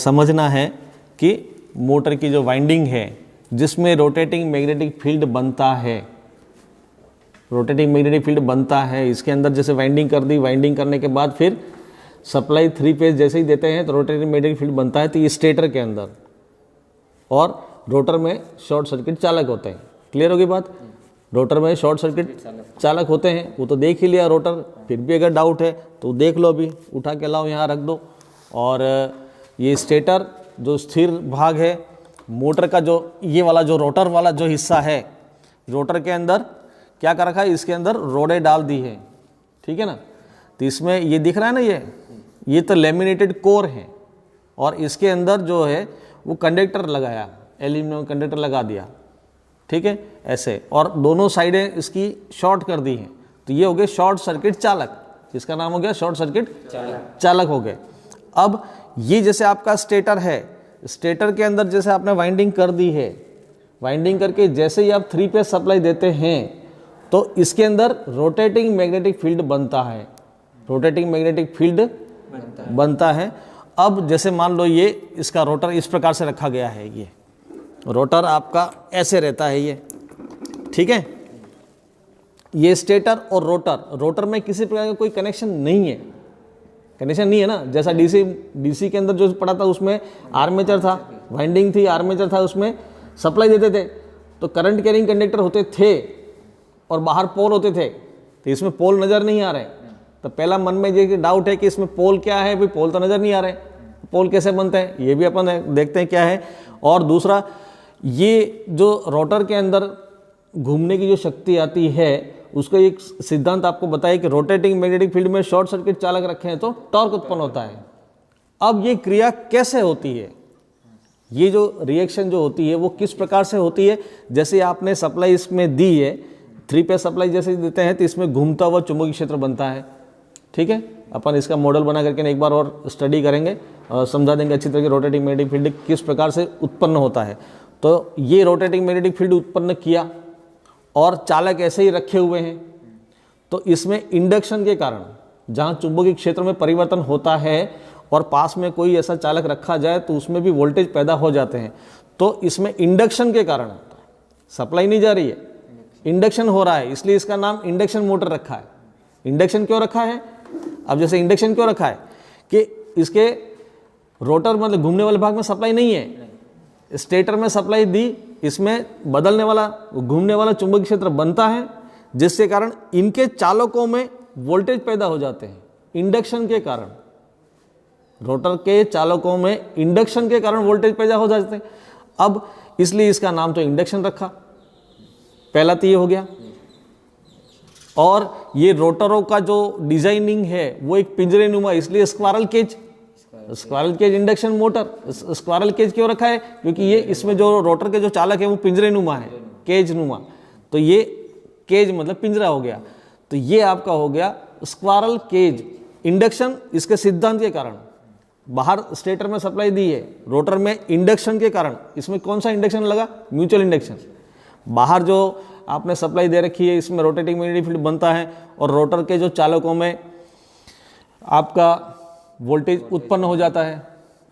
समझना है कि मोटर की जो वाइंडिंग है जिसमें रोटेटिंग मैग्नेटिक फील्ड बनता है, रोटेटिंग मैग्नेटिक फील्ड बनता है, इसके अंदर जैसे वाइंडिंग कर दी, वाइंडिंग करने के बाद फिर सप्लाई 3 फेज जैसे ही देते हैं तो रोटेटिंग मैग्नेटिक फील्ड बनता है, तो ये स्टेटर के अंदर, और रोटर में शॉर्ट सर्किट चालक होते हैं। क्लियर होगी बात? रोटर में शॉर्ट सर्किट चालक होते हैं, वो तो देख ही लिया रोटर, फिर भी अगर डाउट है तो देख लो, अभी उठा के लाओ, यहाँ रख दो। और ये स्टेटर जो स्थिर भाग है मोटर का, जो ये वाला जो रोटर वाला जो हिस्सा है, रोटर के अंदर क्या कर रखा है, इसके अंदर रोडें डाल दी है, ठीक है ना। तो इसमें ये दिख रहा है ना, ये तो लेमिनेटेड कोर है, और इसके अंदर जो है वो कंडक्टर लगाया, एल्यूमिनियम कंडक्टर लगा दिया, ठीक है ऐसे, और दोनों साइडें इसकी शॉर्ट कर दी हैं। तो ये हो गए शॉर्ट सर्किट चालक, इसका नाम हो गया शॉर्ट सर्किट चालक हो गए। अब ये जैसे आपका स्टेटर है, स्टेटर के अंदर जैसे आपने वाइंडिंग कर दी है, वाइंडिंग करके जैसे ही आप 3 फेज सप्लाई देते हैं तो इसके अंदर रोटेटिंग मैग्नेटिक फील्ड बनता है, रोटेटिंग मैग्नेटिक फील्ड बनता है। अब जैसे मान लो ये इसका रोटर इस प्रकार से रखा गया है, ये रोटर आपका ऐसे रहता है ये, ठीक है। ये स्टेटर और रोटर में किसी प्रकार का कोई कनेक्शन नहीं है, कनेक्शन नहीं है ना। जैसा डीसी के अंदर जो पड़ा था उसमें आर्मेचर था, वाइंडिंग थी, आर्मेचर था, उसमें सप्लाई देते थे तो करंट कैरिंग कंडक्टर होते थे और बाहर पोल होते थे, तो इसमें पोल नज़र नहीं आ रहे। तो पहला मन में ये डाउट है कि इसमें पोल क्या है, भाई पोल तो नज़र नहीं आ रहे, पोल कैसे बनते हैं, ये भी अपन देखते हैं क्या है। और दूसरा, ये जो रोटर के अंदर घूमने की जो शक्ति आती है उसका एक सिद्धांत आपको बताया कि रोटेटिंग मैग्नेटिक फील्ड में शॉर्ट सर्किट चालक रखे हैं तो टॉर्क उत्पन्न होता है। अब ये क्रिया कैसे होती है, ये जो रिएक्शन जो होती है वो किस प्रकार से होती है। जैसे आपने सप्लाई इसमें दी है, 3 फेज सप्लाई जैसे देते हैं तो इसमें घूमता हुआ चुंबकीय क्षेत्र बनता है, ठीक है। अपन इसका मॉडल बना करके एक बार और स्टडी करेंगे और समझा देंगे अच्छी तरह की रोटेटिंग मैग्नेटिक फील्ड किस प्रकार से उत्पन्न होता है। तो ये रोटेटिंग मैग्नेटिक फील्ड उत्पन्न किया और चालक ऐसे ही रखे हुए हैं, तो इसमें इंडक्शन के कारण जहाँ चुंबकीय क्षेत्र में परिवर्तन होता है और पास में कोई ऐसा चालक रखा जाए तो उसमें भी वोल्टेज पैदा हो जाते हैं। तो इसमें इंडक्शन के कारण होता है, सप्लाई नहीं जा रही है, इंडक्शन हो रहा है, इसलिए इसका नाम इंडक्शन मोटर रखा है। इंडक्शन क्यों रखा है? अब जैसे इंडक्शन क्यों रखा है कि इसके रोटर मतलब घूमने वाले भाग में सप्लाई नहीं है, स्टेटर में सप्लाई दी, इसमें बदलने वाला घूमने वाला चुंबकीय क्षेत्र बनता है जिसके कारण इनके चालकों में वोल्टेज पैदा हो जाते हैं इंडक्शन के कारण। रोटर के चालकों में इंडक्शन के कारण वोल्टेज पैदा हो जाते हैं। अब इसलिए इसका नाम तो इंडक्शन रखा, पहला तो ये हो गया। और ये रोटरों का जो डिजाइनिंग है वो एक पिंजरे नुमा, इसलिए squirrel cage, squirrel cage induction motor. Squirrel cage क्यों रखा है? क्योंकि ये इसमें जो रोटर के जो चालक है वो पिंजरे नुमा है, केज नुमा, तो ये केज मतलब पिंजरा हो गया। तो ये आपका हो गया स्क्वारल केज इंडक्शन। इसके सिद्धांत के कारण बाहर स्टेटर में सप्लाई दी है, रोटर में इंडक्शन के कारण, इसमें कौन सा इंडक्शन लगा? Mutual induction. बाहर जो आपने सप्लाई दे रखी है इसमें रोटेटिंग मैग्नेटिक फील्ड बनता है और रोटर के जो चालकों में आपका वोल्टेज उत्पन्न हो जाता है।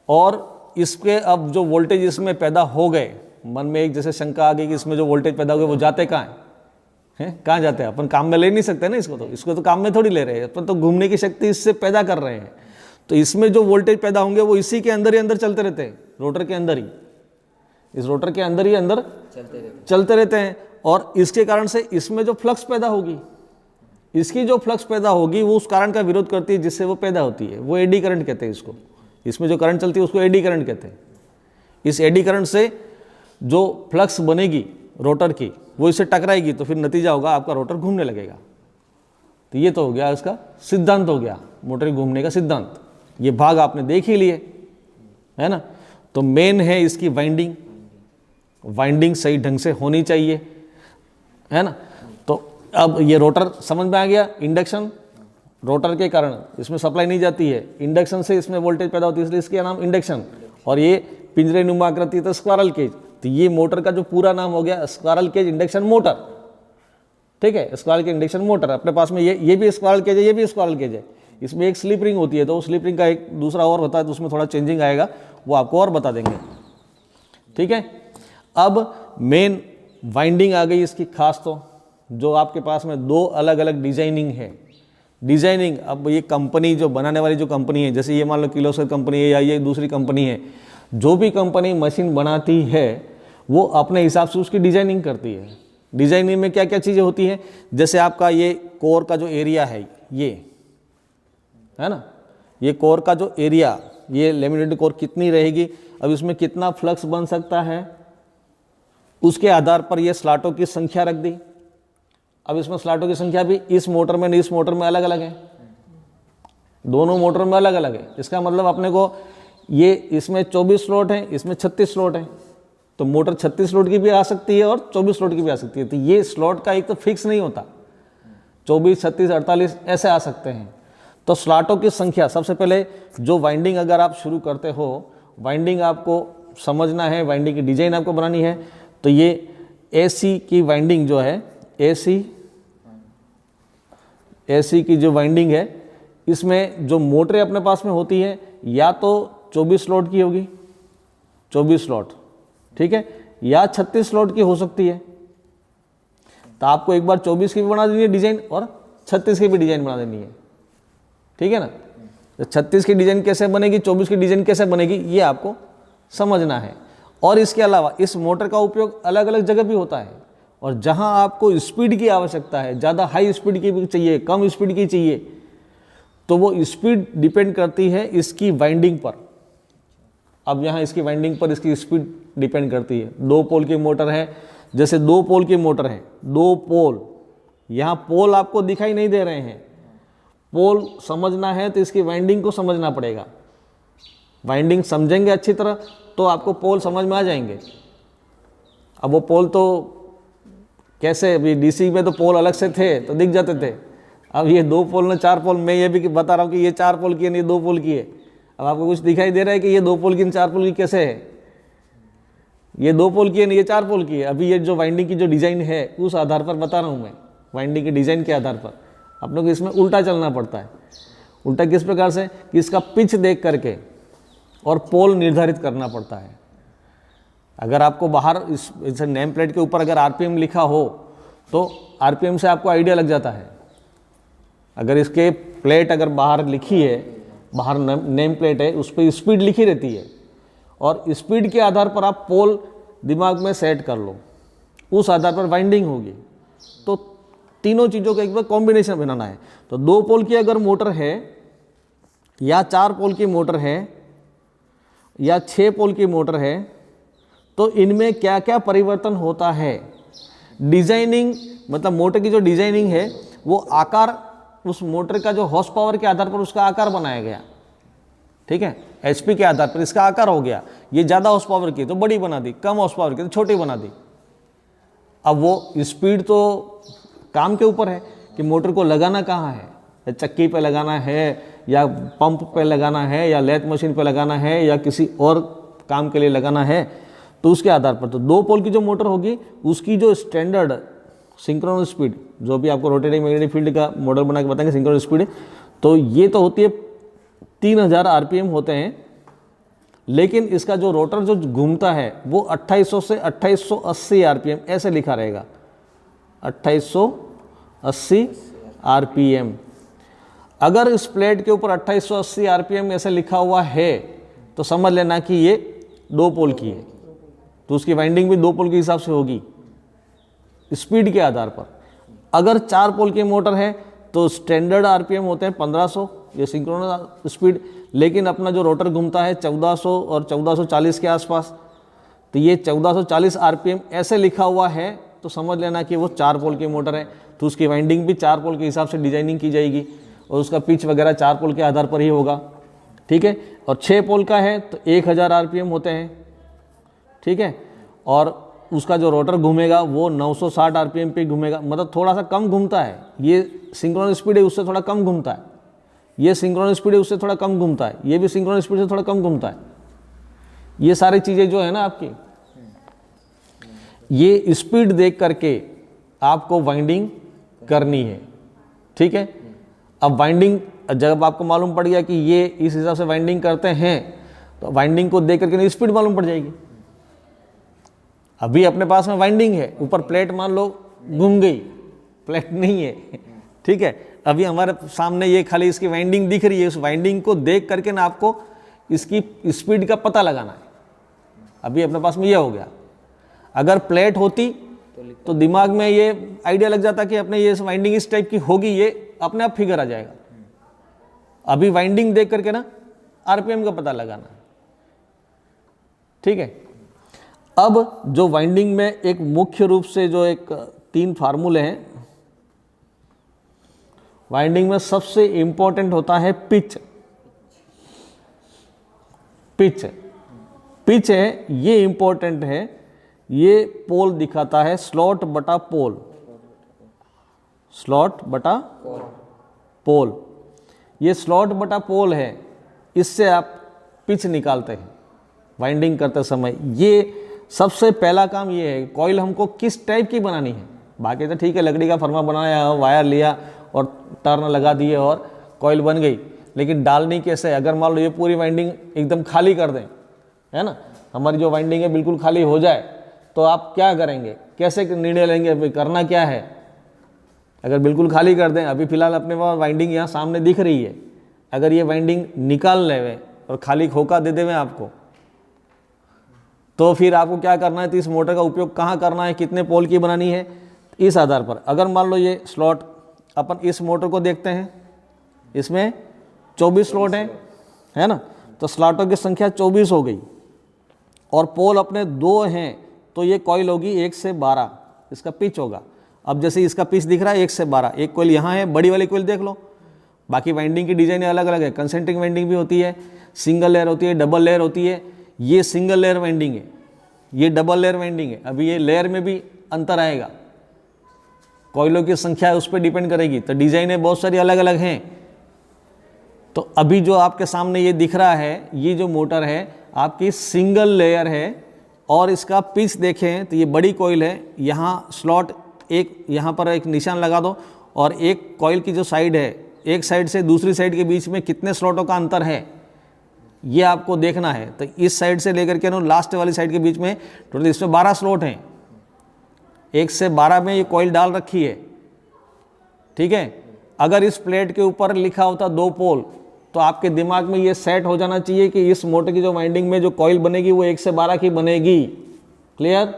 और इसके अब जो वोल्टेज इसमें पैदा हो गए, मन में एक जैसे शंका आ गई कि इसमें जो वोल्टेज पैदा हो गए वो जाते कहाँ हैं? कहाँ जाते हैं? अपन काम में ले नहीं सकते ना इसको तो काम में थोड़ी ले रहे हैं अपन, तो घूमने की शक्ति इससे पैदा कर रहे हैं। तो इसमें जो वोल्टेज पैदा होंगे वो इसी के अंदर ही अंदर चलते रहते हैं, रोटर के अंदर ही, इस रोटर के अंदर ही अंदर चलते रहते हैं। और इसके कारण से इसमें जो फ्लक्स पैदा होगी, इसकी जो फ्लक्स पैदा होगी वो उस करंट का विरोध करती है जिससे वो पैदा होती है, वो एडी करंट कहते हैं इसको। इसमें जो करंट चलती है उसको एडी करंट कहते हैं। इस एडी करंट से जो फ्लक्स बनेगी रोटर की वो इससे टकराएगी तो फिर नतीजा होगा आपका रोटर घूमने लगेगा। तो ये तो हो गया इसका सिद्धांत, हो गया मोटर घूमने का सिद्धांत। ये भाग आपने देख ही लिए है ना। तो मेन है इसकी वाइंडिंग, वाइंडिंग सही ढंग से होनी चाहिए, है ना। तो अब ये रोटर समझ में आ गया। इंडक्शन, रोटर के कारण इसमें सप्लाई नहीं जाती है, इंडक्शन से इसमें वोल्टेज पैदा होती है, इसलिए इसका नाम इंडक्शन। और ये पिंजरे नुमा आकृति तो स्क्वारल केज। तो ये मोटर का जो पूरा नाम हो गया स्क्वारल केज इंडक्शन मोटर, ठीक है। स्क्वारल केज इंडक्शन मोटर अपने पास में ये भी स्क्वारल केज है, ये भी स्क्वारल केज है। इसमें एक स्लिप रिंग होती है, तो स्लिप रिंग का एक दूसरा और होता है, तो उसमें थोड़ा चेंजिंग आएगा, वो आपको और बता देंगे। ठीक है, अब मेन वाइंडिंग आ गई इसकी खास, तो जो आपके पास में दो अलग अलग डिजाइनिंग है। डिजाइनिंग, अब ये कंपनी जो बनाने वाली जो कंपनी है, जैसे ये मान लो किर्लोस्कर कंपनी है या ये दूसरी कंपनी है, जो भी कंपनी मशीन बनाती है वो अपने हिसाब से उसकी डिजाइनिंग करती है। डिजाइनिंग में क्या क्या चीज़ें होती हैं, जैसे आपका ये कोर का जो एरिया है, ये है ना, ये कोर का जो एरिया, ये लेमिनेटेड कोर कितनी रहेगी, अब इसमें कितना फ्लक्स बन सकता है, उसके आधार पर ये स्लॉटों की संख्या रख दी। अब इसमें स्लॉटों की संख्या भी इस मोटर में इस मोटर में अलग अलग है, दोनों मोटर में अलग अलग है। इसका मतलब अपने को ये इसमें 24 स्लॉट है, इसमें 36 स्लॉट है, तो मोटर 36 स्लॉट की भी आ सकती है और 24 स्लॉट की भी आ सकती है। तो ये स्लॉट का एक तो फिक्स नहीं होता, 24, 36, 48 ऐसे आ सकते हैं। तो स्लॉटों की संख्या, सबसे पहले जो वाइंडिंग अगर आप शुरू करते हो, वाइंडिंग आपको समझना है, वाइंडिंग की डिजाइन आपको बनानी है, तो ये एसी की वाइंडिंग जो है, एसी की जो वाइंडिंग है, इसमें जो मोटरें अपने पास में होती है या तो 24 स्लॉट की होगी, 24 स्लॉट, ठीक है, या 36 स्लॉट की हो सकती है। तो आपको एक बार 24 की भी बना देनी है डिजाइन और 36 की भी डिजाइन बना देनी है, ठीक है ना। तो 36 की डिजाइन कैसे बनेगी, 24 की डिजाइन कैसे बनेगी, ये आपको समझना है। और इसके अलावा इस मोटर का उपयोग अलग अलग जगह भी होता है, और जहां आपको स्पीड की आवश्यकता है, ज़्यादा हाई स्पीड की भी चाहिए, कम स्पीड की चाहिए, तो वो स्पीड डिपेंड करती है इसकी वाइंडिंग पर। अब यहाँ इसकी वाइंडिंग पर इसकी स्पीड डिपेंड करती है। 2 पोल की मोटर है, जैसे 2 पोल की मोटर है, 2 पोल, यहाँ पोल आपको दिखाई नहीं दे रहे हैं, पोल समझना है तो इसकी वाइंडिंग को समझना पड़ेगा। वाइंडिंग समझेंगे अच्छी तरह तो आपको पोल समझ में आ जाएंगे। अब वो पोल तो कैसे, अभी डीसी में तो पोल अलग से थे तो दिख जाते थे, अब ये 2 पोल ने 4 पोल, मैं ये भी बता रहा हूँ कि ये 4 पोल की है, नहीं 2 पोल की है। अब आपको कुछ दिखाई दे रहा है कि ये 2 पोल की 4 पोल की कैसे है, ये 2 पोल की है, नहीं ये 4 पोल की है। अभी ये जो वाइंडिंग की जो डिज़ाइन है उस आधार पर बता रहा हूँ मैं, वाइंडिंग की डिज़ाइन के आधार पर अपने को इसमें उल्टा चलना पड़ता है। उल्टा किस प्रकार से, कि इसका पिच देख करके और पोल निर्धारित करना पड़ता है। अगर आपको बाहर इस नेम प्लेट के ऊपर अगर आरपीएम लिखा हो तो आरपीएम से आपको आइडिया लग जाता है। अगर इसके प्लेट अगर बाहर लिखी है, बाहर नेम प्लेट है, उस पर स्पीड लिखी रहती है, और स्पीड के आधार पर आप पोल दिमाग में सेट कर लो, उस आधार पर वाइंडिंग होगी। तो तीनों चीज़ों का एक बार कॉम्बिनेशन बनाना है। तो 2 पोल की अगर मोटर है या 4 पोल की मोटर है या 6 पोल की मोटर है, तो इनमें क्या क्या परिवर्तन होता है। डिजाइनिंग मतलब मोटर की जो डिजाइनिंग है वो आकार, उस मोटर का जो हॉर्स पावर के आधार पर उसका आकार बनाया गया, ठीक है, एचपी के आधार पर इसका आकार हो गया। ये ज़्यादा हॉर्स पावर की तो बड़ी बना दी, कम हॉर्स पावर की तो छोटी बना दी। अब वो स्पीड तो काम के ऊपर है कि मोटर को लगाना कहाँ है, या चक्की पे लगाना है या पंप पे लगाना है या लेथ मशीन पे लगाना है या किसी और काम के लिए लगाना है, तो उसके आधार पर। तो 2 पोल की जो मोटर होगी उसकी जो स्टैंडर्ड सिंक्रोनस स्पीड, जो भी आपको रोटेटिंग मैग्नेटिक फील्ड का मॉडल बना के बताएंगे सिंक्रोनस स्पीड, तो ये तो होती है 3000 आरपीएम होते हैं, लेकिन इसका जो रोटर जो घूमता है वो 2800 से 2880 आरपीएम ऐसे लिखा रहेगा, 2880 आरपीएम। अगर इस प्लेट के ऊपर 2880 आरपीएम ऐसे लिखा हुआ है तो समझ लेना कि ये 2 पोल की है, तो उसकी वाइंडिंग भी 2 पोल के हिसाब से होगी स्पीड के आधार पर। अगर 4 पोल की मोटर है तो स्टैंडर्ड आरपीएम होते हैं 1500, ये सिंक्रोनस स्पीड, लेकिन अपना जो रोटर घूमता है 1400 और 1440 के आसपास, तो ये 1440 आरपीएम ऐसे लिखा हुआ है तो समझ लेना कि वो 4 पोल की मोटर है। तो उसकी वाइंडिंग भी 4 पोल के हिसाब से डिजाइनिंग की जाएगी और उसका पिच वगैरह 4 पोल के आधार पर ही होगा, ठीक है। और 6 पोल का है तो 1000 आरपीएम होते हैं, ठीक है, और उसका जो रोटर घूमेगा वो 960 आरपीएम पे घूमेगा, मतलब थोड़ा सा कम घूमता है। ये सिंक्रोनस स्पीड है उससे थोड़ा कम घूमता है, ये सिंक्रोनस स्पीड है उससे थोड़ा कम घूमता है, ये भी सिंक्रोनस स्पीड से थोड़ा कम घूमता है। ये सारी चीज़ें जो है ना आपकी, ये स्पीड देख करके आपको वाइंडिंग करनी है, ठीक है। अब वाइंडिंग जब आपको मालूम पड़ गया कि ये इस हिसाब से वाइंडिंग करते हैं तो वाइंडिंग को देख करके स्पीड मालूम पड़ जाएगी। अभी अपने पास में वाइंडिंग है, ऊपर प्लेट मान लो घूम गई, प्लेट नहीं है, ठीक है। अभी हमारे सामने ये खाली इसकी वाइंडिंग दिख रही है, उस वाइंडिंग को देख करके ना आपको इसकी स्पीड का पता लगाना है। अभी अपने पास में ये हो गया। अगर प्लेट होती तो दिमाग में ये आइडिया लग जाता कि अपने ये वाइंडिंग इस टाइप की होगी, ये अपने आप फिगर आ जाएगा। अभी वाइंडिंग देख करके ना आरपीएम का पता लगाना है, ठीक है। अब जो वाइंडिंग में एक मुख्य रूप से जो एक 3 फार्मूले हैं, वाइंडिंग में सबसे इंपॉर्टेंट होता है पिच। पिच पिच है, ये इंपॉर्टेंट है। ये पोल दिखाता है स्लॉट बटा पोल, स्लॉट बटा पोल। ये स्लॉट बटा पोल है, इससे आप पिच निकालते हैं वाइंडिंग करते समय। ये सबसे पहला काम ये है, कॉइल हमको किस टाइप की बनानी है। बाकी तो ठीक है, लकड़ी का फर्मा बनाया, वायर लिया और टर्न लगा दिए और कॉइल बन गई, लेकिन डालनी कैसे। अगर मान लो ये पूरी वाइंडिंग एकदम खाली कर दें, है ना, हमारी जो वाइंडिंग है बिल्कुल खाली हो जाए, तो आप क्या करेंगे, कैसे निर्णय लेंगे, अभी करना क्या है। अगर बिल्कुल खाली कर दें, अभी फिलहाल अपने पास वाइंडिंग यहाँ सामने दिख रही है, अगर ये वाइंडिंग निकाल लेवे और खाली खोखा दे देवे आपको, तो फिर आपको क्या करना है, तो इस मोटर का उपयोग कहाँ करना है, कितने पोल की बनानी है, इस आधार पर। अगर मान लो ये स्लॉट, अपन इस मोटर को देखते हैं, इसमें 24 स्लॉट है ना, तो स्लॉटों की संख्या 24 हो गई और पोल अपने 2 हैं, तो ये कॉइल होगी 1 से 12, इसका पिच होगा। अब जैसे इसका पिच दिख रहा है 1 से 12, एक कॉइल यहाँ है, बड़ी वाली कॉइल देख लो। बाकी वाइंडिंग की डिजाइन अलग अलग है, कंसेंट्रिक वाइंडिंग भी होती है, सिंगल लेयर होती है, डबल लेयर होती है। ये सिंगल लेयर वाइंडिंग है, ये डबल लेयर वाइंडिंग है। अभी ये लेयर में भी अंतर आएगा, कॉइलों की संख्या उस पर डिपेंड करेगी, तो डिजाइनें बहुत सारी अलग अलग हैं। तो अभी जो आपके सामने ये दिख रहा है, ये जो मोटर है आपकी सिंगल लेयर है, और इसका पिच देखें तो ये बड़ी कॉइल है, यहाँ स्लॉट एक, यहाँ पर एक निशान लगा दो, और एक कॉइल की जो साइड है, एक साइड से दूसरी साइड के बीच में कितने स्लॉटों का अंतर है, ये आपको देखना है। तो इस साइड से लेकर के ना लास्ट वाली साइड के बीच में टोटल इसमें 12 स्लॉट हैं, 1 से 12 में ये कॉइल डाल रखी है, ठीक है। अगर इस प्लेट के ऊपर लिखा होता 2 पोल, तो आपके दिमाग में ये सेट हो जाना चाहिए कि इस मोटर की जो वाइंडिंग में जो कॉइल बनेगी वो 1 से 12 की बनेगी। क्लियर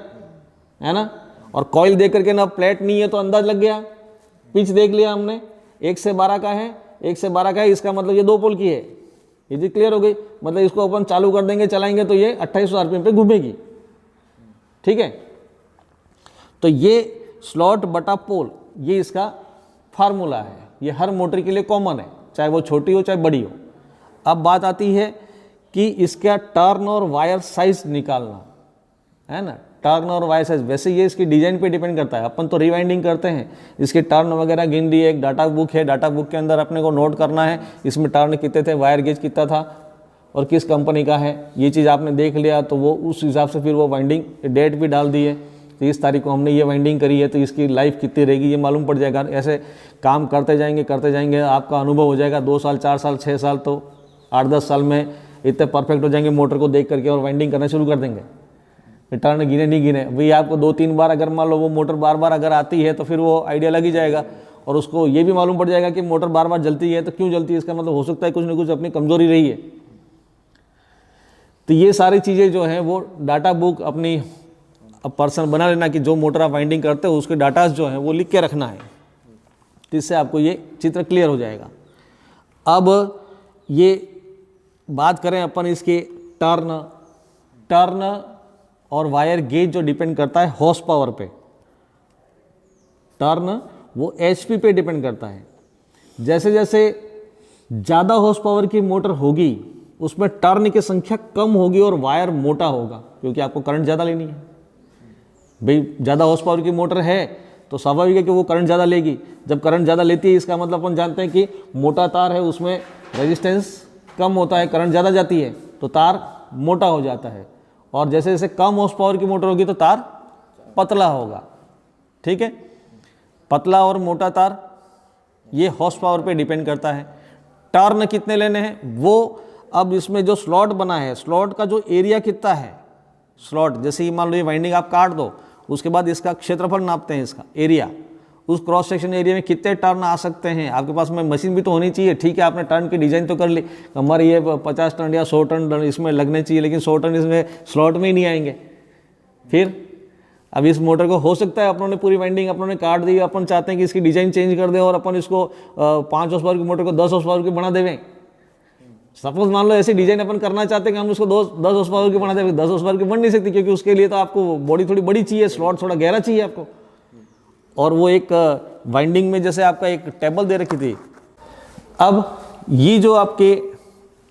है ना। और कॉइल देख करके ना प्लेट नहीं है तो अंदाज लग गया, पिच देख लिया हमने, 1 से 12 का है, 1 से 12 का है, इसका मतलब ये 2 पोल की है। ये चीज क्लियर हो गई। मतलब इसको अपन चालू कर देंगे, चलाएंगे तो ये 2800 आरपीएम पे घूमेगी, ठीक है। तो ये स्लॉट बटा पोल, ये इसका फार्मूला है, ये हर मोटर के लिए कॉमन है, चाहे वो छोटी हो चाहे बड़ी हो। अब बात आती है कि इसका टर्न और वायर साइज निकालना, है ना। टर्न और वायर साइज, वैसे ये इसकी डिजाइन पे डिपेंड करता है। अपन तो रिवाइंडिंग करते हैं, इसके टर्न वगैरह गिन दिए, एक डाटा बुक है, डाटा बुक के अंदर अपने को नोट करना है इसमें टर्न कितने थे, वायर गेज कितना था और किस कंपनी का है, ये चीज़ आपने देख लिया तो वो उस हिसाब से फिर वो वाइंडिंग डेट भी डाल दी है, तो इस तारीख को हमने ये वाइंडिंग करी है तो इसकी लाइफ कितनी रहेगी ये मालूम पड़ जाएगा। ऐसे काम करते जाएंगे, आपका अनुभव हो जाएगा, 2 साल 4 साल 6 साल तो 8-10 साल में इतने परफेक्ट हो जाएंगे मोटर को देख करके, और वाइंडिंग करना शुरू कर देंगे। टर्न गिने नहीं गिने भाई, आपको 2-3 बार अगर मान लो वो मोटर बार बार अगर आती है तो फिर वो आइडिया लग ही जाएगा, और उसको ये भी मालूम पड़ जाएगा कि मोटर बार बार जलती है तो क्यों जलती है, इसका मतलब हो सकता है कुछ ना कुछ अपनी कमजोरी रही है। तो ये सारी चीज़ें जो हैं वो डाटा बुक अपनी पर्सन बना लेना कि जो मोटर आप वाइंडिंग करते हो उसके डाटाज जो हैं वो लिख के रखना है, तो इससे आपको ये चित्र क्लियर हो जाएगा। अब ये बात करें अपन इसके टर्न और वायर गेज जो डिपेंड करता है हॉर्स पावर पे, टर्न वो एचपी पे डिपेंड करता है। जैसे जैसे ज़्यादा हॉर्स पावर की मोटर होगी उसमें टर्न की संख्या कम होगी और वायर मोटा होगा, क्योंकि आपको करंट ज़्यादा लेनी है। भाई ज़्यादा हॉर्स पावर की मोटर है तो स्वाभाविक है कि वो करंट ज़्यादा लेगी। जब करंट ज़्यादा लेती है इसका मतलब अपन जानते हैं कि मोटा तार है उसमें रेजिस्टेंस कम होता है, करंट ज़्यादा जाती है तो तार मोटा हो जाता है। और जैसे जैसे कम हॉर्स पावर की मोटर होगी तो तार पतला होगा, ठीक है। पतला और मोटा तार ये हॉर्स पावर पे डिपेंड करता है। टर्न कितने लेने हैं वो। अब इसमें जो स्लॉट बना है, स्लॉट का जो एरिया कितना है, स्लॉट जैसे कि मान लो ये वाइंडिंग आप काट दो, उसके बाद इसका क्षेत्रफल नापते हैं, इसका एरिया, उस क्रॉस सेक्शन एरिया में कितने टर्न आ सकते हैं। आपके पास में मशीन भी तो होनी चाहिए, ठीक है आपने टर्न की डिज़ाइन तो कर ली, हमारे ये 50 टन या 100 टन इसमें लगने चाहिए, लेकिन 100 टन इसमें स्लॉट में ही नहीं आएंगे। फिर अब इस मोटर को हो सकता है अपनों ने पूरी वाइंडिंग अपनों ने काट दी, अपन चाहते हैं कि इसकी डिज़ाइन चेंज कर दें और अपन इसको 5 हॉर्स पावर की मोटर को 10 हॉर्स पावर की बना देवें। सपोज मान लो ऐसी डिजाइन अपन करना चाहते हैं कि हम उसको 10 हॉर्स पावर की बना दें, 10 हॉर्स पावर की बन नहीं सकती, क्योंकि उसके लिए तो आपको बॉडी थोड़ी बड़ी चाहिए, स्लॉट थोड़ा गहरा चाहिए आपको। और वो एक वाइंडिंग में जैसे आपका एक टेबल दे रखी थी, अब ये जो आपके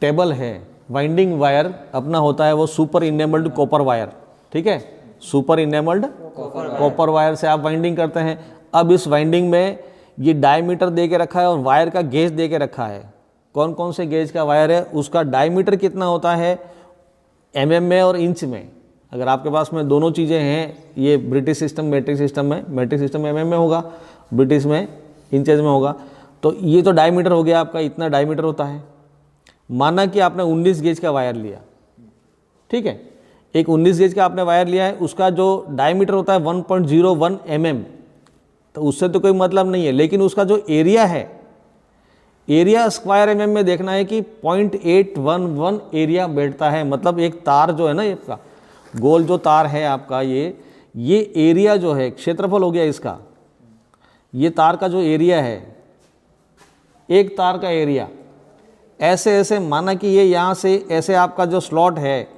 टेबल है, वाइंडिंग वायर अपना होता है वो सुपर इनेबल्ड कॉपर वायर, ठीक है, सुपर इनेबल्ड कॉपर वायर से आप वाइंडिंग करते हैं। अब इस वाइंडिंग में ये डायमीटर दे के रखा है और वायर का गेज दे के रखा है। कौन कौन से गेज का वायर है, उसका डायमीटर कितना होता है mm में और इंच में। अगर आपके पास में दोनों चीज़ें हैं, ये ब्रिटिश सिस्टम मैट्रिक सिस्टम में, मैट्रिक सिस्टम mm में होगा, ब्रिटिश में इंचेज में होगा, तो ये तो डायमीटर हो गया आपका, इतना डायमीटर होता है। माना कि आपने 19 गेज का वायर लिया, ठीक है, एक 19 गेज का आपने वायर लिया है, उसका जो डायमीटर होता है 1.01 mm, तो उससे तो कोई मतलब नहीं है, लेकिन उसका जो एरिया है, एरिया स्क्वायर mm में देखना है कि 0.811 एरिया बैठता है। मतलब एक तार जो है ना, इसका गोल जो तार है आपका, ये एरिया जो है, क्षेत्रफल हो गया इसका, ये तार का जो एरिया है, एक तार का एरिया, ऐसे ऐसे माना कि ये यहाँ से ऐसे आपका जो स्लॉट है,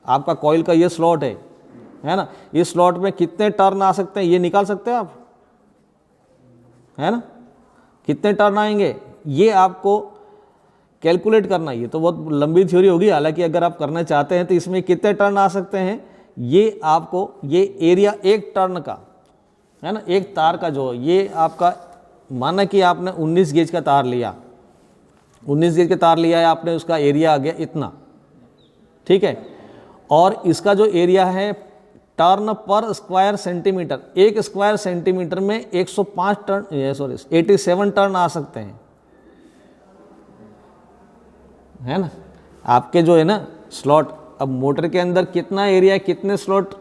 आपका कॉइल का ये स्लॉट है ना, इस स्लॉट में कितने टर्न आ सकते हैं ये निकाल सकते हो आप, है ना, कितने टर्न आएंगे ये आपको कैलकुलेट करना। ये तो बहुत लंबी थ्योरी होगी, हालांकि अगर आप करना चाहते हैं तो इसमें कितने टर्न आ सकते हैं ये आपको, ये एरिया एक टर्न का है ना, एक तार का जो ये आपका, माना कि आपने 19 गेज का तार लिया, 19 गेज का तार लिया है आपने, उसका एरिया आ गया इतना, ठीक है, और इसका जो एरिया है टर्न पर स्क्वायर सेंटीमीटर, एक स्क्वायर सेंटीमीटर में 105 टर्न, सॉरी 87 टर्न आ सकते हैं, है ना। आपके जो है ना स्लॉट, अब मोटर के अंदर कितना एरिया है, कितने स्लॉट,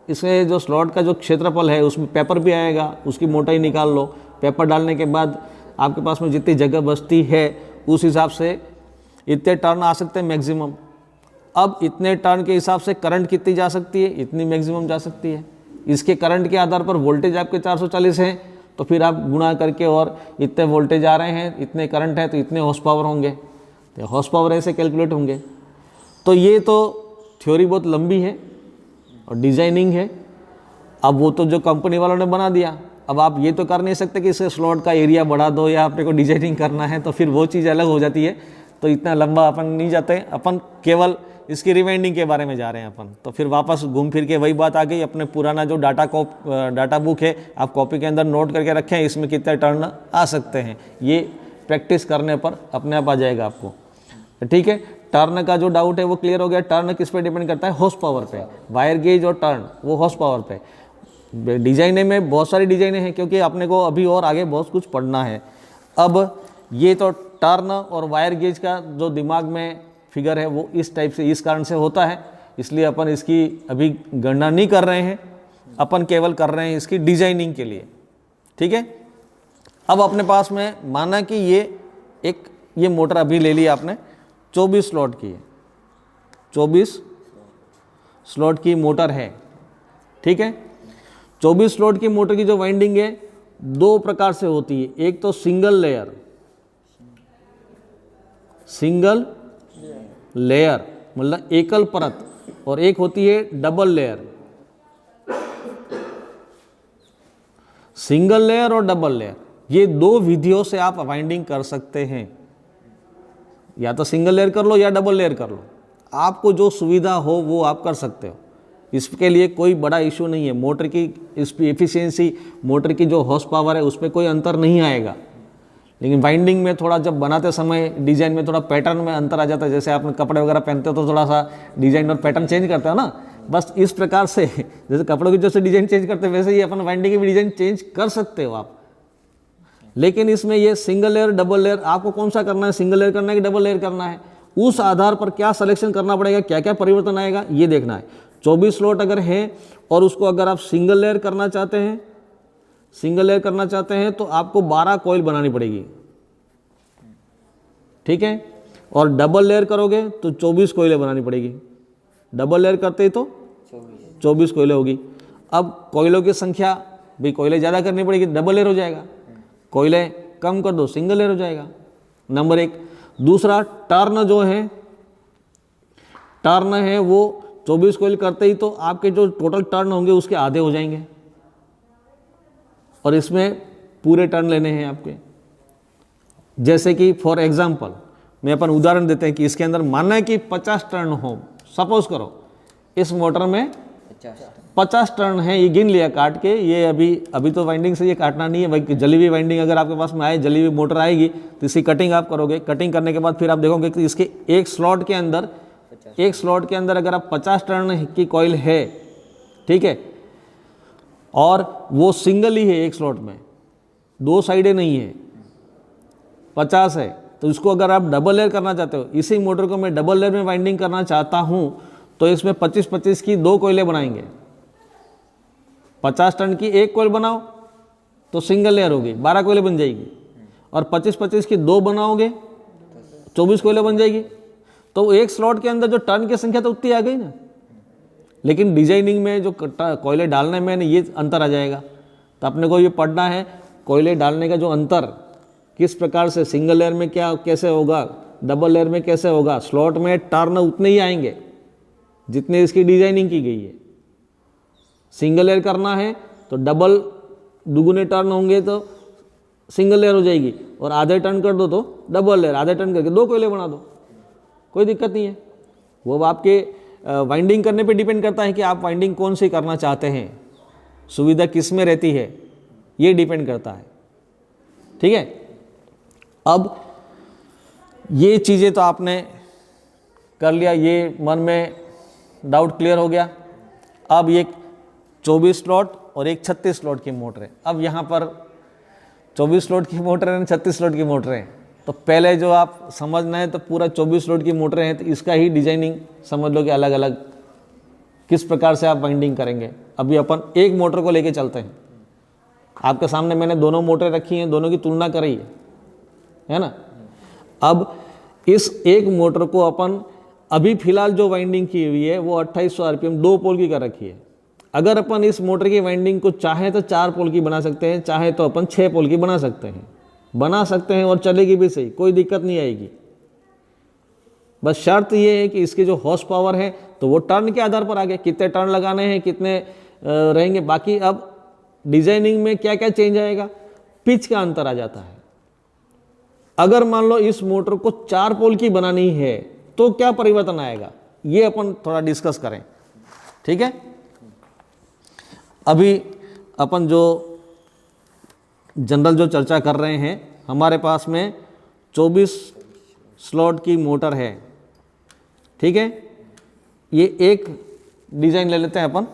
इसमें जो स्लॉट का जो क्षेत्रफल है उसमें पेपर भी आएगा, उसकी मोटाई निकाल लो, पेपर डालने के बाद आपके पास में जितनी जगह बचती है उस हिसाब से इतने टर्न आ सकते हैं मैक्सिमम। अब इतने टर्न के हिसाब से करंट कितनी जा सकती है, इतनी मैक्सिमम जा सकती है। इसके करंट के आधार पर वोल्टेज आपके 440 हैं, तो फिर आप गुणा करके और इतने वोल्टेज आ रहे हैं, इतने करंट है तो इतने हॉर्स पावर होंगे, तो हॉर्स पावर ऐसे कैलकुलेट होंगे। तो ये तो थ्योरी बहुत लंबी है और डिजाइनिंग है। अब वो तो जो कंपनी वालों ने बना दिया, अब आप ये तो कर नहीं सकते कि इससे स्लॉट का एरिया बढ़ा दो या अपने को डिजाइनिंग करना है, तो फिर वो चीज़ अलग हो जाती है। तो इतना लंबा अपन नहीं जाते, अपन केवल इसकी रिवाइंडिंग के बारे में जा रहे हैं अपन। तो फिर वापस घूम फिर के वही बात आ गई, अपने पुराना जो डाटा बुक है आप कॉपी के अंदर नोट करके रखें, इसमें कितने टर्न आ सकते हैं, ये प्रैक्टिस करने पर अपने आप आ जाएगा आपको, ठीक है। टर्न का जो डाउट है वो क्लियर हो गया। टर्न किस पे डिपेंड करता है, हॉर्स पावर पे, वायर गेज और टर्न वो हॉर्स पावर पे। डिजाइने में बहुत सारी डिजाइने हैं, क्योंकि अपने को अभी और आगे बहुत कुछ पढ़ना है। अब ये तो टर्न और वायर गेज का जो दिमाग में फिगर है वो इस टाइप से, इस कारण से होता है, इसलिए अपन इसकी अभी गणना नहीं कर रहे हैं, अपन केवल कर रहे हैं इसकी डिजाइनिंग के लिए, ठीक है। अब अपने पास में माना कि ये मोटर अभी ले ली आपने, 24 स्लॉट की है, 24 स्लॉट की मोटर है, ठीक है। 24 स्लॉट की मोटर की जो वाइंडिंग है दो प्रकार से होती है, एक तो सिंगल लेयर मतलब एकल परत, और एक होती है डबल लेयर। सिंगल लेयर और डबल लेयर, ये दो विधियों से आप वाइंडिंग कर सकते हैं, या तो सिंगल लेयर कर लो या डबल लेयर कर लो, आपको जो सुविधा हो वो आप कर सकते हो। इसके लिए कोई बड़ा इशू नहीं है। मोटर की एफिशिएंसी, मोटर की जो हॉर्स पावर है उस पर कोई अंतर नहीं आएगा, लेकिन वाइंडिंग में थोड़ा जब बनाते समय डिजाइन में थोड़ा पैटर्न में अंतर आ जाता है। जैसे आप कपड़े वगैरह पहनते हो तो थोड़ा सा डिजाइन और पैटर्न चेंज करते हो ना, बस इस प्रकार से जैसे कपड़ों की जैसे डिजाइन चेंज करते हैं वैसे ही अपन वाइंडिंग की भी डिजाइन चेंज कर सकते हो आप, लेकिन इसमें ये सिंगल लेयर डबल लेयर आपको कौन सा करना है, सिंगल लेयर करना है कि डबल लेयर करना है, उस आधार पर क्या सिलेक्शन करना पड़ेगा, क्या क्या परिवर्तन आएगा ये देखना है। 24 स्लॉट अगर है और उसको अगर आप सिंगल लेयर करना चाहते हैं, सिंगल लेयर करना चाहते हैं तो आपको 12 कॉइल बनानी पड़ेगी, ठीक है। और डबल लेयर करोगे तो 24 कोयले बनानी पड़ेगी। डबल लेयर करते ही तो 24 कोयले होगी। अब कोयलों की संख्या भी, कोयले ज़्यादा करनी पड़ेगी, डबल लेयर हो जाएगा। कोयले कम कर दो, सिंगल लेयर हो जाएगा, नंबर एक। दूसरा, टर्न जो है, टर्न है वो 24 कोयल करते ही तो आपके जो टोटल टर्न होंगे उसके आधे हो जाएंगे, और इसमें पूरे टर्न लेने हैं आपके। जैसे कि फॉर एग्जांपल मैं अपन उदाहरण देते हैं कि इसके अंदर मानना है कि 50 टर्न हो, सपोज करो इस मोटर में 50 टर्न है, ये गिन लिया काट के। ये अभी तो वाइंडिंग से ये काटना नहीं है भाई, जली हुई वाइंडिंग अगर आपके पास में आए, जली हुई मोटर आएगी तो इसकी कटिंग आप करोगे। कटिंग करने के बाद फिर आप देखोगे कि इसके एक स्लॉट के अंदर अगर आप 50 टर्न की कॉइल है, ठीक है, और वो सिंगल ही है, एक स्लॉट में 2 साइडें नहीं है, 50 है, तो इसको अगर आप डबल लेयर करना चाहते हो, इसी मोटर को मैं डबल लेयर में वाइंडिंग करना चाहता हूं, तो इसमें 25-25 की 2 कोयले बनाएंगे। 50 टन की एक कोयल बनाओ तो सिंगल लेयर होगी, 12 कोयले बन जाएगी, और 25-25 की 2 बनाओगे 24 कोयले बन जाएगी। तो एक स्लॉट के अंदर जो टर्न की संख्या तो उतनी आ गई ना, लेकिन डिजाइनिंग में जो कोयले डालने में ये अंतर आ जाएगा। तो अपने को ये पढ़ना है कोयले डालने का जो अंतर किस प्रकार से, सिंगल लेयर में क्या कैसे होगा, डबल लेयर में कैसे होगा। स्लॉट में टर्न उतने ही आएंगे जितने इसकी डिजाइनिंग की गई है। सिंगल लेयर करना है तो डबल दुगुने टर्न होंगे तो सिंगल लेयर हो जाएगी, और आधे टर्न कर दो तो डबल लेयर, आधे टर्न करके 2 कोयले बना दो, कोई दिक्कत नहीं है। वो आपके वाइंडिंग करने पे डिपेंड करता है कि आप वाइंडिंग कौन सी करना चाहते हैं, सुविधा किस में रहती है, ये डिपेंड करता है, ठीक है। अब ये चीज़ें तो आपने कर लिया, ये मन में डाउट क्लियर हो गया। अब ये 24 स्लॉट और एक 36 स्लॉट की मोटर है। अब यहाँ पर 24 स्लॉट की मोटर है, 36 स्लॉट की मोटर है, तो पहले जो आप समझना है तो पूरा 24 स्लॉट की मोटर है तो इसका ही डिजाइनिंग समझ लो कि अलग अलग किस प्रकार से आप वाइंडिंग करेंगे। अभी अपन एक मोटर को लेके चलते हैं। आपके सामने मैंने दोनों मोटरें रखी हैं, दोनों की तुलना करी है ना। अब इस एक मोटर को अपन अभी फिलहाल जो वाइंडिंग की हुई है वो 2800 आरपीएम 2 पोल की कर रखी है। अगर अपन इस मोटर की वाइंडिंग को चाहे तो 4 पोल की बना सकते हैं, चाहे तो अपन 6 पोल की बना सकते हैं और चलेगी भी सही, कोई दिक्कत नहीं आएगी। बस शर्त ये है कि इसके जो हॉर्स पावर है तो वो टर्न के आधार पर आगे कितने टर्न लगाने हैं, कितने रहेंगे। बाकी अब डिजाइनिंग में क्या क्या चेंज आएगा, पिच का अंतर आ जाता है। अगर मान लो इस मोटर को 4 पोल की बनानी है तो क्या परिवर्तन आएगा, ये अपन थोड़ा डिस्कस करें, ठीक है। अभी अपन जो जनरल जो चर्चा कर रहे हैं, हमारे पास में 24 स्लॉट की मोटर है, ठीक है। ये एक डिजाइन ले लेते हैं अपन,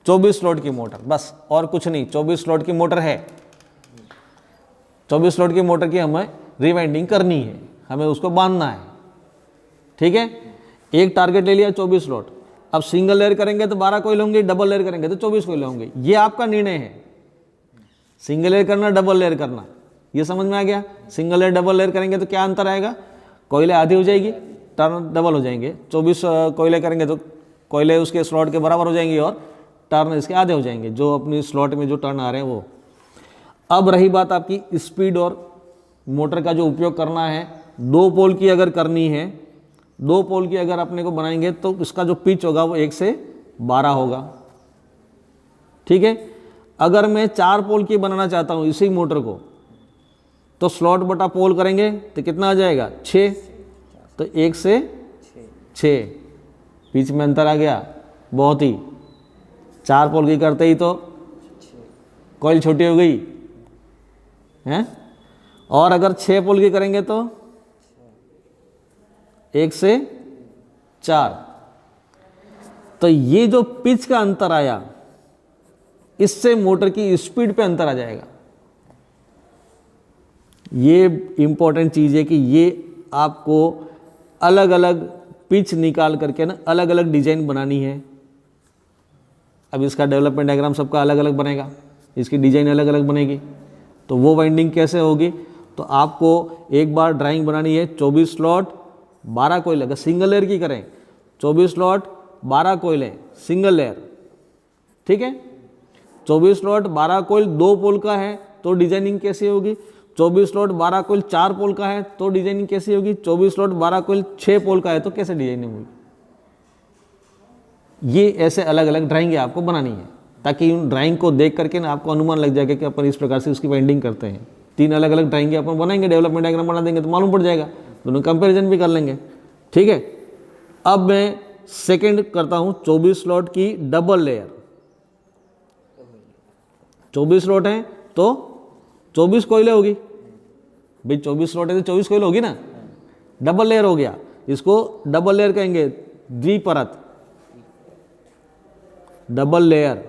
24 स्लॉट की मोटर, बस और कुछ नहीं। 24 स्लॉट की मोटर है, 24 स्लॉट की मोटर की हमें रिवाइंडिंग करनी है, हमें उसको बांधना है, ठीक है। एक टारगेट ले लिया 24 स्लॉट। अब सिंगल लेयर करेंगे तो 12 कोयल होंगे, डबल लेयर करेंगे तो 24 कोयल होंगे, ये आपका निर्णय है। सिंगल लेयर करना, डबल लेयर करना, ये समझ में आ गया। सिंगल लेयर डबल लेयर करेंगे तो क्या अंतर आएगा, कोयले आधी हो जाएगी, टर्न डबल हो जाएंगे। 24 कोयले करेंगे तो कोयले उसके स्लॉट के बराबर हो जाएंगी और टर्न इसके आधे हो जाएंगे, जो अपनी स्लॉट में जो टर्न आ रहे हैं वो। अब रही बात आपकी स्पीड और मोटर का जो उपयोग करना है, 2 पोल की अगर करनी है, 2 पोल की अगर अपने को बनाएंगे तो इसका जो पिच होगा वो 1 से 12 होगा, ठीक है। अगर मैं 4 पोल की बनाना चाहता हूँ इसी मोटर को, तो स्लॉट बटा पोल करेंगे तो कितना आ जाएगा, 6, तो 1 से 6 पिच में अंतर आ गया बहुत ही। 4 पोल की करते ही तो कॉइल छोटी हो गई है, और अगर 6 पोल की करेंगे तो 1 से 4। तो ये जो पिच का अंतर आया, इससे मोटर की स्पीड पे अंतर आ जाएगा। ये इम्पोर्टेंट चीज़ है कि ये आपको अलग अलग पिच निकाल करके ना अलग अलग डिजाइन बनानी है। अब इसका डेवलपमेंट डायग्राम सबका अलग अलग बनेगा, इसकी डिजाइन अलग अलग बनेगी, तो वो वाइंडिंग कैसे होगी, तो आपको एक बार ड्राइंग बनानी है 24 स्लॉट 12 कोयले, अगर सिंगल लेयर की करें 24 स्लॉट 12 कोयले सिंगल लेयर, ठीक है। 24 स्लॉट 12 कोयल 2 पोल का है तो डिजाइनिंग कैसी होगी, 24 स्लॉट 12 कोयल 4 पोल का है तो डिजाइनिंग कैसी होगी, 24 स्लॉट 12 कोयल 6 पोल का है तो कैसे डिजाइनिंग होगी। ये ऐसे अलग अलग ड्राइंग आपको बनानी है ताकि उन ड्राइंग को देख करके ना आपको अनुमान लग जाएगा कि अपन इस प्रकार से उसकी वाइंडिंग करते हैं। 3 अलग अलग ड्राइंग अपन बनाएंगे, डेवलपमेंट डायग्राम बना देंगे तो मालूम पड़ जाएगा, दोनों कंपैरिजन भी कर लेंगे, ठीक है। अब मैं सेकंड करता हूं 24 स्लॉट की डबल लेयर। 24 स्लॉट है तो 24 कोयले होगी भाई, 24 स्लॉट है तो 24 कोयल होगी ना, डबल लेयर हो गया, इसको डबल लेयर कहेंगे, द्विपरत डबल लेयर,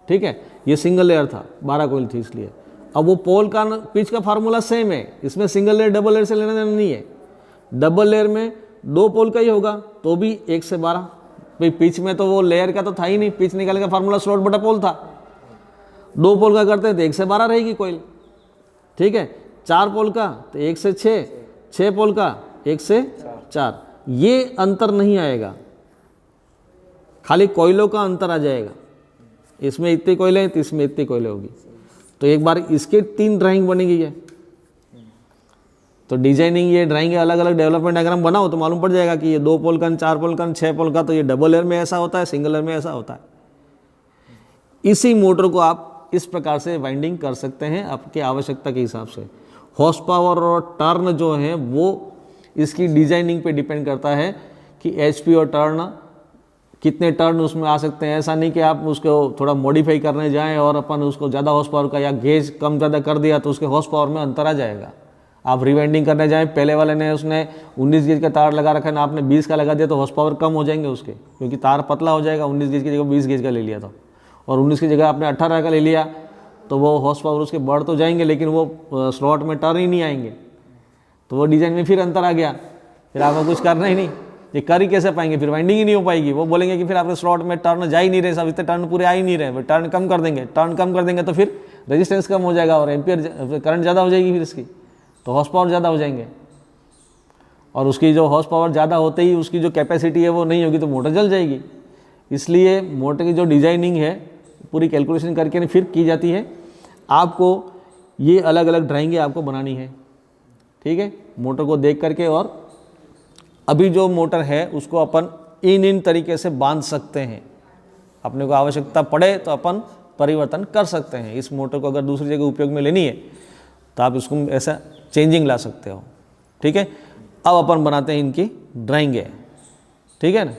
ठीक है। ये सिंगल लेयर था, 12 कोयल थी इसलिए। अब वो पोल का पिच का फार्मूला सेम है, इसमें सिंगल लेयर डबल लेयर से लेना देना नहीं है। डबल लेयर में 2 पोल का ही होगा तो भी 1 से 12 भाई, पिच में तो वो लेयर का तो था ही नहीं, पिच निकालने का फार्मूला स्लॉट बटा पोल था। 2 पोल का करते हैं तो 1 से 12 रहेगी कोयल, ठीक है। 4 पोल का तो 1 से 6, 6 पोल का 1 से 4, ये अंतर नहीं आएगा, खाली कोयलों का अंतर आ जाएगा, इसमें इतने कोयले हैं तो इसमें इतने कोयले होगी। तो एक बार इसके 3 ड्राइंग बनेगी है, तो डिजाइनिंग ये ड्राइंग अलग अलग डेवलपमेंट डायग्राम बनाओ तो मालूम पड़ जाएगा कि ये 2 पोल का, 4 पोल का, 6 पोल का, तो ये डबल लेयर में ऐसा होता है, सिंगल लेयर में ऐसा होता है। इसी मोटर को आप इस प्रकार से वाइंडिंग कर सकते हैं आपकी आवश्यकता के हिसाब से। हॉर्स पावर और टर्न जो है वो इसकी डिजाइनिंग पे डिपेंड करता है कि एचपी और टर्न कितने टर्न उसमें आ सकते हैं। ऐसा नहीं कि आप उसको थोड़ा मॉडिफाई करने जाएं और अपन उसको ज़्यादा हॉर्स पावर का या गेज कम ज़्यादा कर दिया तो उसके हॉर्स पावर में अंतर आ जाएगा। आप रिवाइंडिंग करने जाएं, पहले वाले ने उसने 19 गेज का तार लगा रखा है ना, आपने 20 का लगा दिया तो हॉर्स पावर कम हो जाएंगे उसके, क्योंकि तार पतला हो जाएगा। 19 गेज की जगह 20 गेज का ले लिया था और 19 की जगह आपने 18 का ले लिया तो वो हॉर्स पावर उसके बढ़ तो जाएंगे लेकिन वो स्लॉट में टर्न ही नहीं आएंगे, तो वो डिज़ाइन में फिर अंतर आ गया, फिर आपको कुछ करना ही नहीं, ये कर ही कैसे पाएंगे, फिर वाइंडिंग ही नहीं हो पाएगी। वो बोलेंगे कि फिर आपके स्लॉट में टर्न जा ही नहीं रहे, सब इतने टर्न पूरे आ ही नहीं रहे, टर्न कम कर देंगे, टर्न कम कर देंगे तो फिर रेजिस्टेंस कम हो जाएगा और एम्पियर करंट ज़्यादा हो जाएगी, फिर इसकी तो हॉर्स पावर ज़्यादा हो जाएंगे और उसकी जो हॉर्स पावर ज़्यादा होते ही उसकी जो कैपेसिटी है वो नहीं होगी तो मोटर जल जाएगी। इसलिए मोटर की जो डिज़ाइनिंग है पूरी कैलकुलेशन करके फिर की जाती है। आपको ये अलग अलग ड्राइंगें आपको बनानी है, ठीक है, मोटर को देख करके। और अभी जो मोटर है उसको अपन इन तरीके से बांध सकते हैं, अपने को आवश्यकता पड़े तो अपन परिवर्तन कर सकते हैं। इस मोटर को अगर दूसरी जगह उपयोग में लेनी है तो आप इसको ऐसा चेंजिंग ला सकते हो, ठीक है। अब अपन बनाते हैं इनकी ड्राइंगें, ठीक है ना।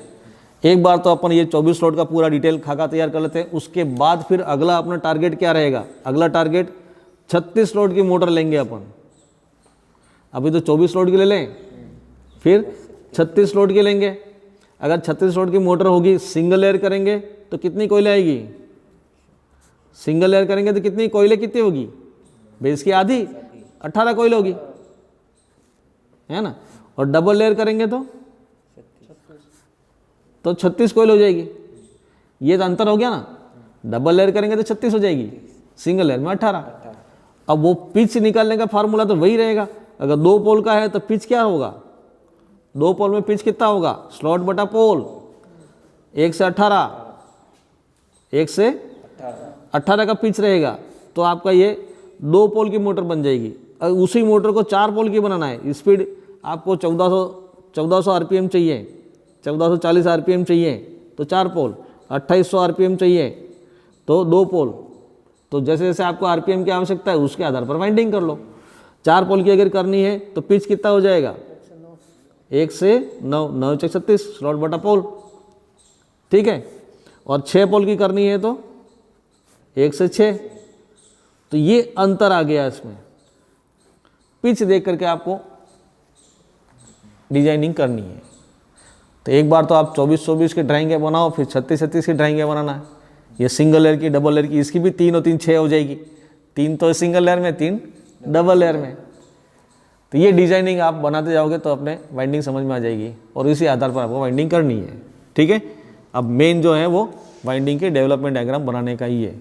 एक बार तो अपन ये 24 स्लॉट का पूरा डिटेल खाका तैयार कर लेते हैं, उसके बाद फिर अगला अपना टारगेट क्या रहेगा, अगला टारगेट 36 स्लॉट की मोटर लेंगे अपन। अभी तो 24 स्लॉट की ले लें, फिर 36 स्लॉट की लेंगे। अगर 36 स्लॉट की मोटर होगी, सिंगल लेयर करेंगे तो कितनी कोयले आएगी, सिंगल लेयर करेंगे तो कितनी कोयले कितनी होगी, बेस की आधी 18 कोयले होगी, है ना। और डबल लेयर करेंगे तो 36 कोयल हो जाएगी। ये तो अंतर हो गया ना, डबल लेयर करेंगे तो 36 हो जाएगी, सिंगल लेयर में 18। अब वो पिच निकालने का फार्मूला तो वही रहेगा। अगर 2 पोल का है तो पिच क्या होगा, 2 पोल में पिच कितना होगा, स्लॉट बटा पोल, 1 से 18, 1 से 18 का पिच रहेगा। तो आपका ये 2 पोल की मोटर बन जाएगी। उसी मोटर को 4 पोल की बनाना है, स्पीड आपको 1400 आरपीएम चाहिए, 1440 आरपीएम चाहिए तो 4 पोल, 2800 आरपीएम चाहिए तो 2 पोल। तो जैसे जैसे आपको आरपीएम की आवश्यकता है उसके आधार पर वाइंडिंग कर लो। 4 पोल की अगर करनी है तो पिच कितना हो जाएगा, 1 से 9, 9 से 36 स्लॉट बटा पोल, ठीक है। और 6 पोल की करनी है तो 1 से 6। तो ये अंतर आ गया इसमें। पिच देख करके आपको डिजाइनिंग करनी है। तो एक बार तो आप 24-24 की ड्राइंगें बनाओ, फिर 36-36 की ड्राइंगें बनाना है। ये सिंगल लेयर की, डबल लेयर की, इसकी भी 3 और 3 6 हो जाएगी। 3 तो सिंगल लेयर में, 3 डबल लेयर में। तो ये डिजाइनिंग आप बनाते जाओगे तो अपने वाइंडिंग समझ में आ जाएगी और इसी आधार पर आपको वाइंडिंग करनी है। ठीक है, अब मेन जो है वो वाइंडिंग के डेवलपमेंट डायग्राम बनाने का ही है।